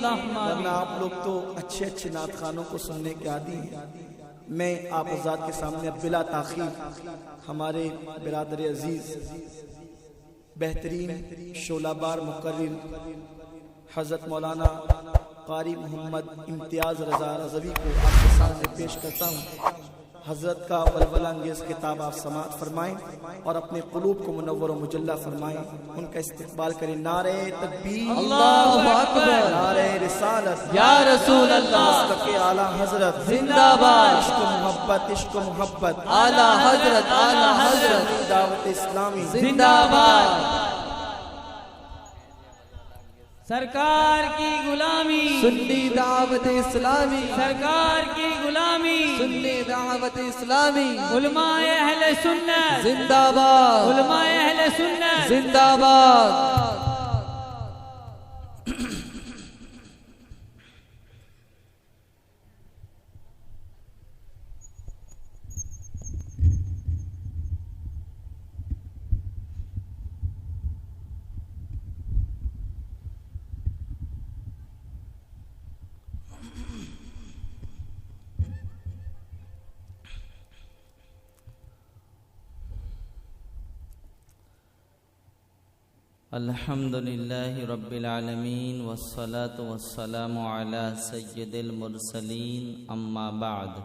ورنہ آپ لوگ تو اچھے اچھے نعت خانوں کو سننے کے عادی ہیں۔ میں آپ حضرات کے سامنے بلا تاخیر ہمارے برادر عزیز بہترین شعلہ بار مقرر حضرت مولانا قاری محمد امتیاز رضا رضوی کو آپ کے سامنے پیش کرتا ہوں۔ حضرت کا ولولہ انگیز کتاب آپ سماعت فرمائیں اور اپنے قلوب کو منور و مجلہ فرمائیں، ان کا استقبال کریں۔ نعرہ تکبیر، اللہ اکبر، نعرہ رسالت، یا رسول اللہ، مستق اعلیٰ حضرت زندہ باد، عشق و محبت، عشق و محبت، اعلیٰ حضرت، اعلیٰ حضرت، دعوت اسلامی زندہ باد۔ سرکار کی غلامی، سنی دعوت اسلامی، سرکار کی غلامی، سنی دعوت اسلامی، علماء اہل سنت، زندہ باد، علماء اہل سنت، زندہ باد۔ الحمدللہ رب العالمین والصلاة والسلام علی سید المرسلین اما بعد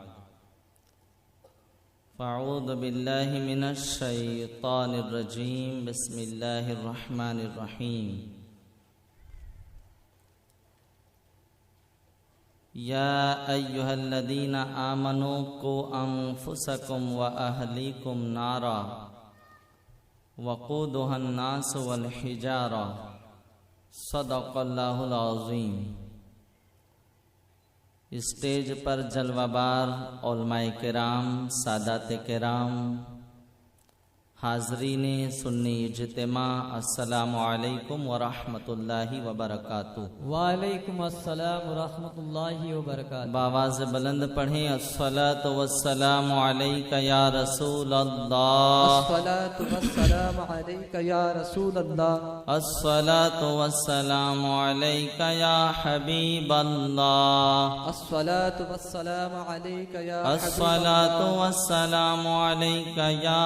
فاعوذ باللہ من الشیطان الرجیم بسم اللہ الرحمن الرحیم یا ایہا الذین آمنوا قوا انفسکم واہلیکم نارا وقودها الناس والحجارہ صدق اللہ العظیم۔ اسٹیج پر جلوہ بار علماء کرام، سادات کرام، حاضرین سنی اجتماع، السلام علیکم ورحمۃ اللہ وبرکاتہ۔ وعلیکم السلام ورحمۃ اللہ وبرکاتہ۔ بآواز بلند پڑھیں، الصلاۃ والسلام علیک یا رسول اللہ، الصلاۃ والسلام علیک یا رسول اللہ، الصلاۃ والسلام علیک یا حبیب اللہ، الصلاۃ والسلام علیک یا الصلاۃ والسلام علیک یا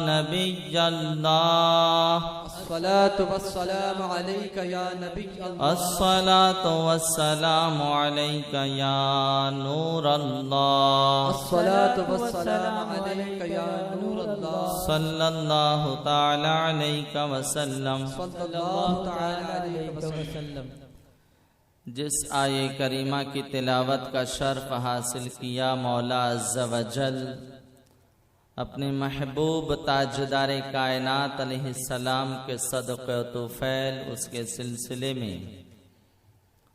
نبی اللہ، الصلاۃ والسلام علیک یا نبی اللہ، الصلاۃ والسلام علیک یا نور اللہ، الصلاۃ والسلام علیک یا نور اللہ، صلی اللہ تعالی علیہ وسلم۔ صلی اللہ تعالی علیہ وسلم۔ جس آیے کریمہ کی تلاوت کا شرف حاصل کیا مولا عز و جل اپنے محبوب تاجدار کائنات علیہ السلام کے صدقہ و طفیل، اس کے سلسلے میں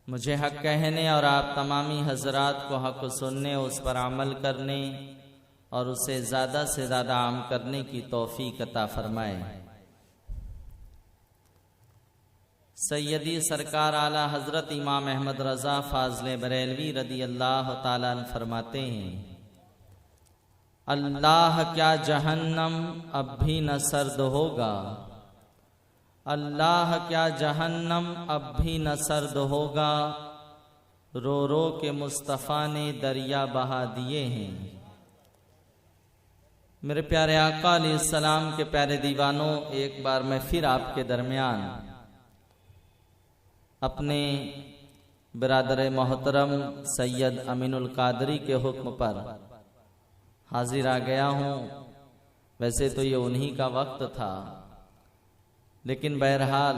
مجھے حق کہنے اور آپ تمامی حضرات کو حق سننے، اس پر عمل کرنے اور اسے زیادہ سے زیادہ عام کرنے کی توفیق عطا فرمائے۔ سیدی سرکار اعلیٰ حضرت امام احمد رضا فاضل بریلوی رضی اللہ تعالیٰ عنہ فرماتے ہیں، اللہ کیا جہنم اب بھی نہ سرد ہوگا، اللہ کیا جہنم اب بھی نہ سرد ہوگا، رو رو کے مصطفیٰ نے دریا بہا دیے ہیں۔ میرے پیارے آقا علیہ السلام کے پیارے دیوانوں، ایک بار میں پھر آپ کے درمیان اپنے برادر محترم سید امین القادری کے حکم پر حاضر آ گیا ہوں۔ ویسے تو یہ انہی کا وقت تھا، لیکن بہرحال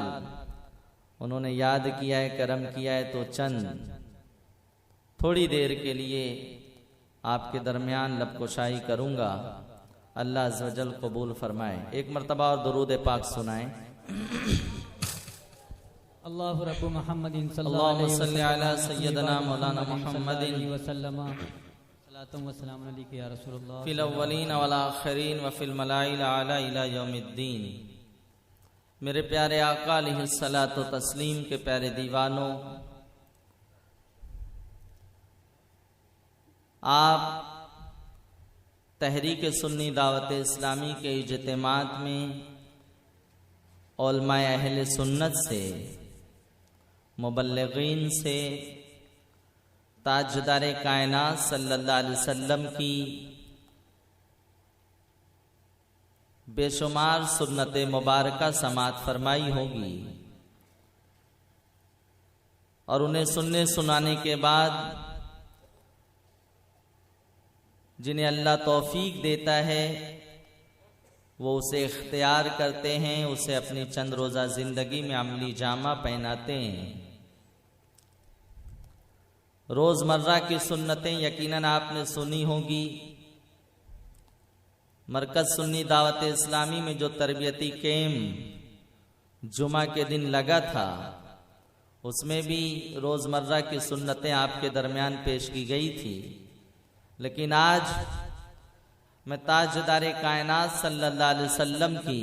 انہوں نے یاد کیا ہے، کرم کیا ہے، تو چند تھوڑی دیر کے لیے آپ کے درمیان لب کشائی کروں گا۔ اللہ عز و جل قبول فرمائے۔ ایک مرتبہ اور درود پاک سنائیں۔ اللہ رب محمد صلی اللہ اللہم علیہ صلی علی سیدنا مولانا محمد وسلم، صلاۃ و سلام علیک یا رسول اللہ، فی الاولین والآخرین وفی الملائی الاعلی الی یوم الدین۔ میرے پیارے آقا علیہ الصلاۃ و تسلیم کے پیارے دیوانوں، آپ تحریک سنی دعوت اسلامی کے اجتماعات میں علماء اہل سنت سے مبلغین سے تاجدار کائنات صلی اللہ علیہ وسلم کی بے شمار سنت مبارکہ سماعت فرمائی ہوگی، اور انہیں سننے سنانے کے بعد جنہیں اللہ توفیق دیتا ہے وہ اسے اختیار کرتے ہیں، اسے اپنی چند روزہ زندگی میں عملی جامہ پہناتے ہیں۔ روزمرہ کی سنتیں یقیناً آپ نے سنی ہوگی۔ مرکز سنی دعوت اسلامی میں جو تربیتی کیمپ جمعہ کے دن لگا تھا، اس میں بھی روزمرہ کی سنتیں آپ کے درمیان پیش کی گئی تھی، لیکن آج میں تاجدار کائنات صلی اللہ علیہ وسلم کی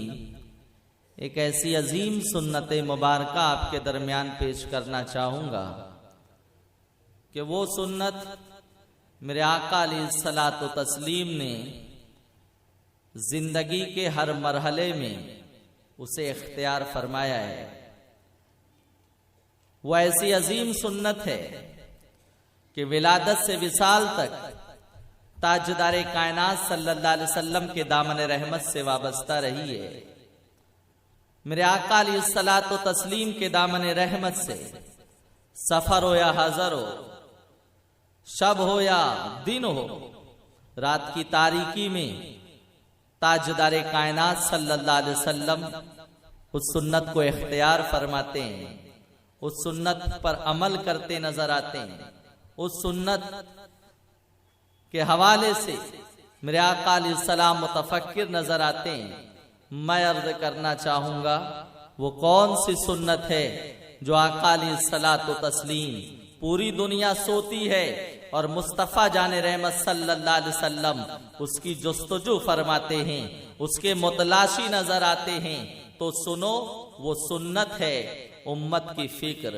ایک ایسی عظیم سنت مبارکہ آپ کے درمیان پیش کرنا چاہوں گا کہ وہ سنت میرے آقا علیہ الصلاۃ والتسلیم نے زندگی کے ہر مرحلے میں اسے اختیار فرمایا ہے۔ وہ ایسی عظیم سنت ہے کہ ولادت سے وصال تک تاجدار کائنات صلی اللہ علیہ وسلم کے دامن رحمت سے وابستہ رہی ہے۔ میرے آقا علیہ الصلاۃ والتسلیم کے دامن رحمت سے سفر ہو یا حضر ہو، شب ہو یا دن ہو، رات کی تاریکی میں تاجدار کائنات صلی اللہ علیہ وسلم اس سنت کو اختیار فرماتے ہیں، اس سنت پر عمل کرتے نظر آتے ہیں۔ اس سنت کے حوالے سے میرے آقا علیہ السلام متفکر نظر آتے ہیں۔ میں عرض کرنا چاہوں گا وہ کون سی سنت ہے جو آقا علیہ الصلاۃ والتسلیم پوری دنیا سوتی ہے اور مصطفیٰ جان رحمت صلی اللہ علیہ وسلم اس کی جستجو فرماتے ہیں، اس کے متلاشی نظر آتے ہیں۔ تو سنو، وہ سنت ہے امت کی فکر،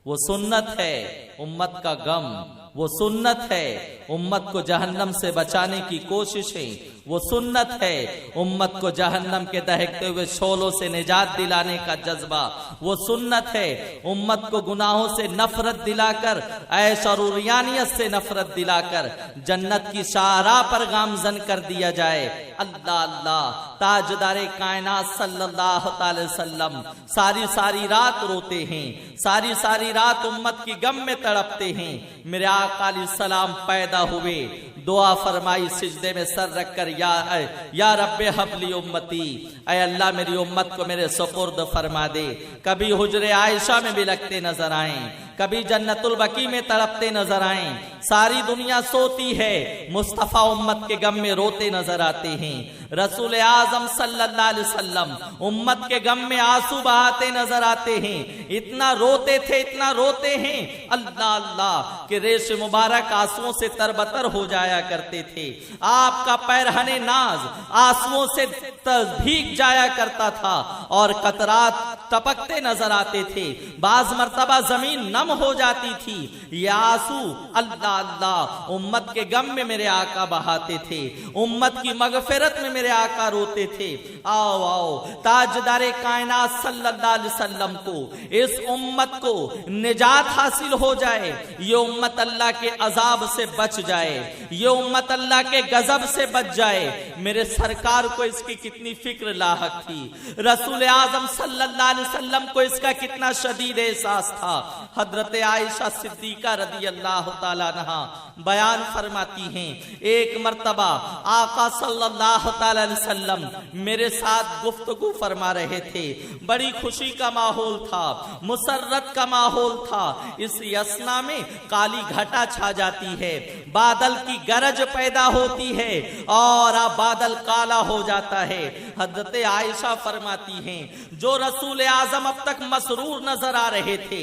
وہ سنت ہے امت کا غم، وہ سنت ہے امت کو جہنم سے بچانے کی کوششیں، وہ سنت ہے امت کو جہنم کے دہکتے ہوئے شعلوں سے نجات دلانے کا جذبہ، وہ سنت ہے امت کو گناہوں سے نفرت دلا کر، عیش اور عریانیت سے نفرت دلا کر جنت کی شاہراہ پر گامزن کر دیا جائے۔ اللہ اللہ، تاجدار کائنات صلی اللہ تعالی وسلم ساری ساری رات روتے ہیں، ساری ساری رات امت کی غم میں تڑپتے ہیں۔ میرے آقا علیہ السلام پیدا ہوئے، دعا فرمائی سجدے میں سر رکھ کر، یا رب حبلی امتی، اے اللہ میری امت کو میرے سپرد فرما دے۔ کبھی حجر عائشہ میں بھی لگتے نظر آئیں، کبھی جنت البقیع میں تڑپتے نظر آئیں۔ ساری دنیا سوتی ہے، مصطفیٰ امت کے غم میں روتے نظر آتے ہیں۔ رسول اعظم صلی اللہ علیہ وسلم امت کے غم میں آنسو بہاتے نظر آتے ہیں۔ اتنا روتے تھے، اتنا روتے ہیں، اللہ اللہ، کہ ریش مبارک آنسوؤں سے تربتر ہو جایا کرتے تھے۔ آپ کا پیرہن ناز آنسوؤں سے بھیگ جایا کرتا تھا اور قطرات ٹپکتے نظر آتے تھے، بعض مرتبہ زمین نم ہو جاتی تھی۔ یہ آنسو اللہ اللہ امت کے غم میں میرے آقا بہاتے تھے، امت کی مغفرت میں میرے آقا روتے تھے۔ آؤ آؤ، تاجدار کائنات صلی اللہ علیہ وسلم کو، اس امت کو نجات حاصل ہو جائے، یہ امت اللہ کے عذاب سے بچ جائے، یہ امت اللہ کے غضب سے بچ جائے۔ میرے سرکار کو اس کی کتنی فکر لاحق تھی، رسول اعظم صلی اللہ علیہ وسلم کو اس کا کتنا شدید احساس تھا۔ حضرت عائشہ صدیقہ رضی اللہ تعالیٰ عنہا بیان فرماتی ہیں، ایک مرتبہ آقا صلی اللہ تعالیٰ علیہ وسلم میرے ساتھ گفتگو فرما رہے تھے، بڑی خوشی کا ماحول تھا، مسرت کا ماحول تھا۔ اس اثنا میں کالی گھٹا چھا جاتی ہے، بادل کی گرج پیدا ہوتی ہے اور بادل کالا ہو جاتا ہے۔ حضرت عائشہ فرماتی ہیں، جو رسول اعظم اب تک مسرور نظر آ رہے تھے،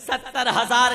70,000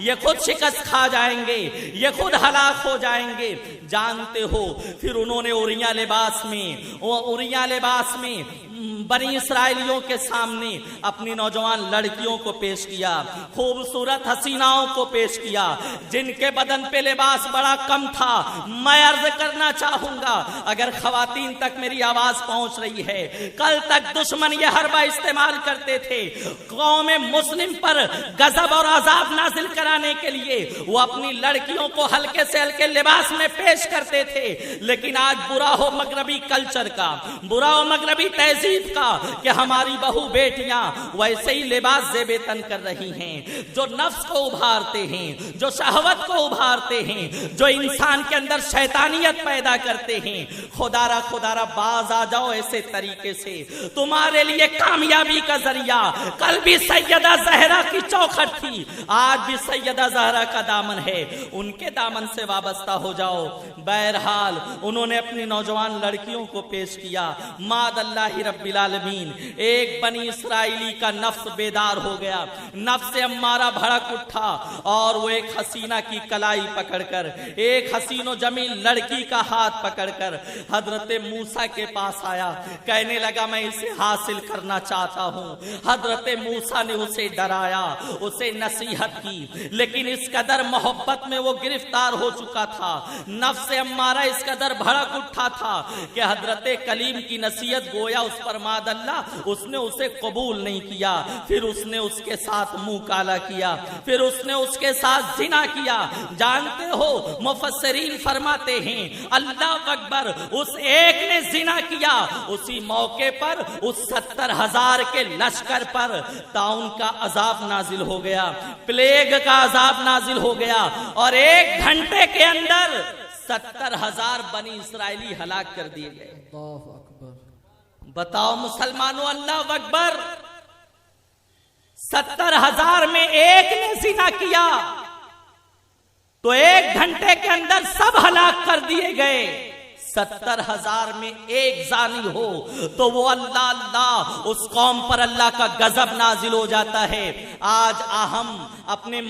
یہ خود شکست کھا جائیں گے، یہ خود ہلاک ہو جائیں گے۔ جانتے ہو پھر انہوں نے عریاں لباس میں بنی اسرائیلیوں کے سامنے اپنی نوجوان لڑکیوں کو پیش کیا، خوبصورت حسیناؤں کو پیش کیا جن کے بدن پہ لباس بڑا کم تھا۔ میں عرض کرنا چاہوں گا اگر خواتین تک میری آواز پہنچ رہی ہے، کل تک دشمن یہ حربہ استعمال کرتے تھے قوم مسلم پر غضب اور عذاب نازل کرانے کے لیے، وہ اپنی لڑکیوں کو ہلکے سے ہلکے لباس میں پیش کرتے تھے۔ لیکن آج برا ہو مغربی کلچر کا، برا ہو مغربی تہذیب کا کہ ہماری بہو بیٹیاں ویسے ہی لباس زیب تن کر رہی ہیں، جو نفس کو ابھارتے ہیں، جو شہوت کو ابھارتے ہیں، جو انسان کے اندر شیطانیت پیدا کرتے ہیں۔ خدا را باز آ جاؤ ایسے طریقے سے، تمہارے لیے کامیابی کا ذریعہ کل بھی سیدہ زہرا کی چوکھٹ تھی، آج بھی سیدہ زہرا کا دامن ہے، ان کے دامن سے وابستہ ہو جاؤ۔ بہرحال انہوں نے اپنی نوجوان لڑکیوں کو پیش کیا، ماد اللہ رب العالمین، ایک بنی اسرائیلی کا نفس بیدار ہو گیا، نفس امارہ بھڑک اٹھا اور وہ ایک حسینہ کی کلائی پکڑ کر، ایک حسین و جمیل لڑکی کا ہاتھ پکڑ کر حضرت موسیٰ کے پاس آیا، کہنے لگا میں اسے حاصل کرنا چاہتا ہوں۔ حضرت موسیٰ نے اسے ڈرایا، اسے نصیحت کی، لیکن اس قدر محبت میں وہ گرفتار ہو چکا تھا، نفس امارہ اس قدر بھڑک اٹھا تھا کہ حضرت کلیم کی نصیحت گویا اس پر ماد اللہ اس نے اسے قبول نہیں کیا۔ پھر اس نے اس کے ساتھ منہ کالا کیا، پھر اس نے اس کے ساتھ زنا کیا۔ جانتے ہو مفسرین فرماتے ہیں اللہ اکبر، اس ایک نے زنا کیا، اسی موقع پر اس 70,000 کے لشکر پر طاعون کا عذاب نازل ہو گیا، پلیگ کا عذاب نازل ہو گیا، اور 1 گھنٹے کے اندر 70,000 بنی اسرائیلی ہلاک کر دیے گئے۔ اللہ اکبر۔ بتاؤ مسلمانوں، اللہ اکبر، 70,000 میں ایک نے زنا کیا تو 1 گھنٹے کے اندر سب ہلاک کر دیے گئے۔ 70,000 میں ایک زانی ہو تو وہ اللہ اس قوم پر اللہ کا غضب نازل ہو جاتا ہے۔ آج ہم اپنے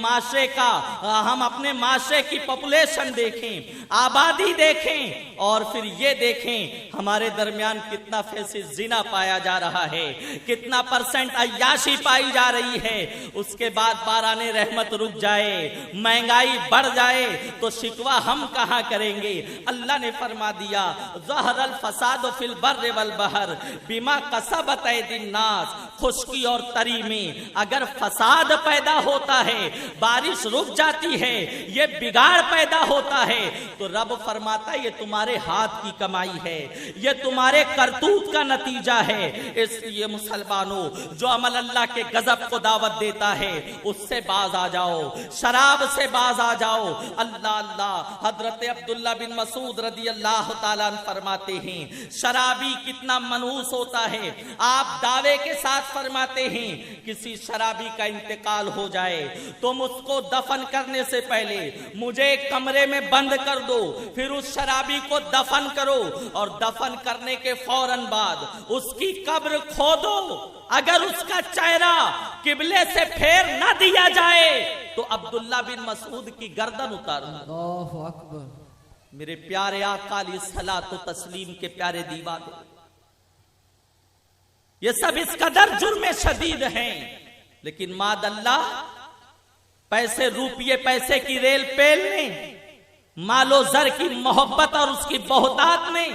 معاشرے کی پاپولیشن دیکھیں، آبادی دیکھیں، اور پھر یہ دیکھیں ہمارے درمیان کتنا فیصد زنا پایا جا رہا ہے، کتنا % عیاشی پائی جا رہی ہے۔ اس کے بعد باران رحمت رک جائے، مہنگائی بڑھ جائے تو شکوہ ہم کہاں کریں گے؟ اللہ نے فرما دیا ظہر الفساد فی البر والبحر بما کسبت ایدی الناس۔ خشکی اور تری میں اگر فساد پیدا ہوتا ہے، بارش رک جاتی ہے، یہ بگاڑ پیدا ہوتا ہے، تو رب فرماتا ہے یہ تمہارے ہاتھ کی کمائی ہے، یہ تمہارے کرتوت کا نتیجہ ہے۔ اس لیے مسلمانوں، جو عمل اللہ کے غضب کو دعوت دیتا ہے اس سے باز آ جاؤ، شراب سے باز آ جاؤ۔ اللہ حضرت عبداللہ بن مسعود رضی اللہ تعالیٰ عنہ فرماتے ہیں شرابی کتنا منحوس ہوتا ہے۔ آپ دعوے کے ساتھ فرماتے ہیں کسی شرابی کا انتقال ہو جائے تم اس کو دفن کرنے سے پہلے مجھے ایک کمرے میں بند کر دو، پھر اس شرابی کو دفن کرو، اور دفن کرنے کے فوراً بعد اس کی قبر کھودو، اگر اس کا چہرہ قبلے سے پھیر نہ دیا جائے تو عبداللہ بن مسعود کی گردن اتارو۔ اللہ اکبر۔ میرے پیارے آقا علیہ الصلوۃ والتسلیم کے پیارے دیوانے، یہ سب اس قدر جرم شدید ہیں، لیکن ماد اللہ پیسے روپیے پیسے کی ریل پیل نے، مال و زر کی محبت اور اس کی بہتات نے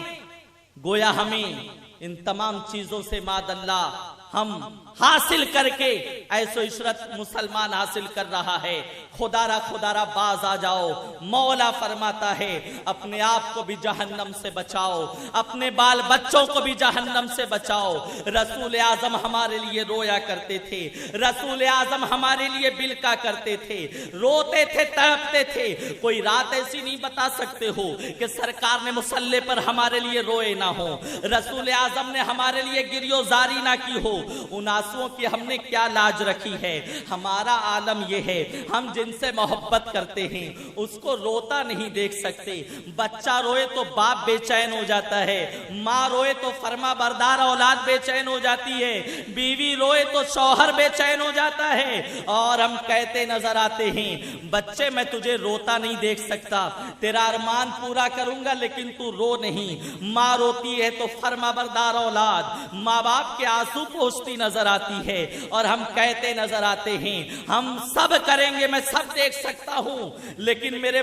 گویا ہمیں ان تمام چیزوں سے ماد اللہ ہم حاصل کر کے ایسو عشرت مسلمان حاصل کر رہا ہے۔ خدا را باز آ جاؤ۔ مولا فرماتا ہے اپنے آپ کو بھی جہنم سے بچاؤ، اپنے بال بچوں کو بھی جہنم سے بچاؤ۔ رسول اعظم ہمارے لیے رویا کرتے تھے، رسول اعظم ہمارے لیے بلکا کرتے تھے، روتے تھے، تڑپتے تھے۔ کوئی رات ایسی نہیں بتا سکتے ہو کہ سرکار نے مصلی پر ہمارے لیے روئے نہ ہو، رسول اعظم نے ہمارے لیے گریو زاری نہ کی ہو۔ ان آنسوؤں کی ہم نے کیا لاج رکھی ہے؟ ہمارا عالم یہ ہے، ہم جن سے محبت کرتے ہیں اس کو روتا نہیں دیکھ سکتے۔ بچہ روئے تو باپ بے چین ہو جاتا ہے، ماں روئے تو فرما بردار اولاد بے چین ہو جاتی ہے، بیوی روئے تو شوہر بے چین ہو جاتا ہے، اور ہم کہتے نظر آتے ہیں بچے میں تجھے روتا نہیں دیکھ سکتا، تیرا ارمان پورا کروں گا لیکن تو رو نہیں۔ ماں روتی ہے تو فرما بردار اولاد ماں باپ کے آنسو پوچھتی نظر آتی ہے، اور ہم کہتے نظر آتے ہیں ہم سب کریں گے، میں سب دیکھ سکتا ہوں، لیکن میری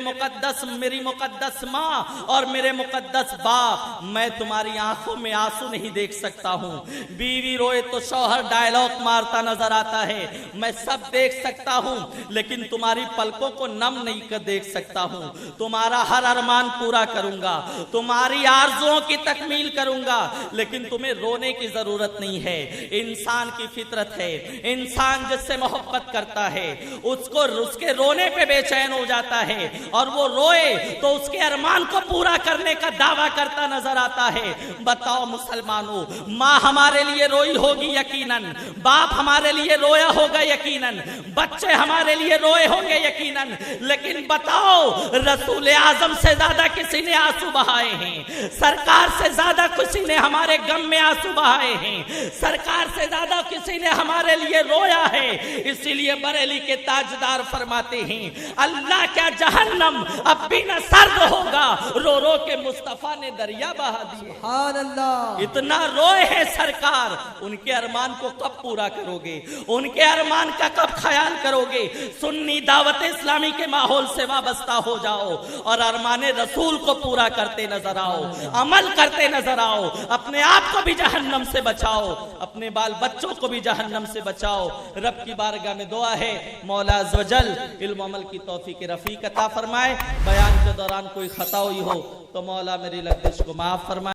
مقدس ماں اور میرے مقدس باپ، میں تمہاری آنکھوں میں آنسو نہیں دیکھ سکتا ہوں۔ بیوی روئے تو شوہر ڈائلاگ مارتا نظر آتا ہے، میں سب دیکھ سکتا ہوں لیکن تمہاری پلکوں کو نم نہیں کر دیکھ سکتا ہوں، تمہارا ہر ارمان پورا کروں گا، تمہاری آرزوؤں کی تکمیل کروں گا، لیکن تمہیں رونے کی ضرورت نہیں ہے۔ انسان کی فطرت ہے، انسان جس سے محبت کرتا ہے اس کے رونے پہ بے چین ہو جاتا ہے، اور وہ روئے تو اس کے ارمان کو پورا کرنے کا دعویٰ کرتا نظر آتا ہے۔ بتاؤ مسلمانوں، ماں ہمارے لیے روئی ہوگی یقیناً، باپ ہمارے لیے رویا ہوگا یقیناً، بچے ہمارے لیے روئے ہوں گے یقیناً، لیکن بتاؤ رسول اعظم سے زیادہ کسی نے آنسو بہائے ہیں؟ سرکار سے زیادہ کسی نے ہمارے غم میں آنسو بہائے ہیں؟ سرکار سے زیادہ کسی نے ہمارے لیے رویا ہے؟ اسی لیے بریلی کے تاجدار فرماتے ہیں اللہ کیا جہنم اب بھی نہ سرد ہوگا، رو رو کے مصطفیٰ نے دریا بہا دیے۔ سبحان اللہ۔ اتنا روئے ہیں سرکار، ان کے ارمان کو کب پورا کرو گے؟ ان کے ارمان کا کب خیال کرو گے؟ سنی دعوت اسلامی کے ماحول سے وابستہ ہو جاؤ اور ارمان رسول کو پورا کرتے نظر آؤ، عمل کرتے نظر آؤ، اپنے آپ کو بھی جہنم سے بچاؤ، اپنے بال بچوں کو بھی جہنم سے بچاؤ۔ رب کی بارگاہ میں دعا ہے مولا عزوجل علم و عمل کی توفیق رفیق عطا فرمائے۔ بیان کے دوران کوئی خطا ہوئی ہو تو مولا میری لغزش کو معاف فرمائے۔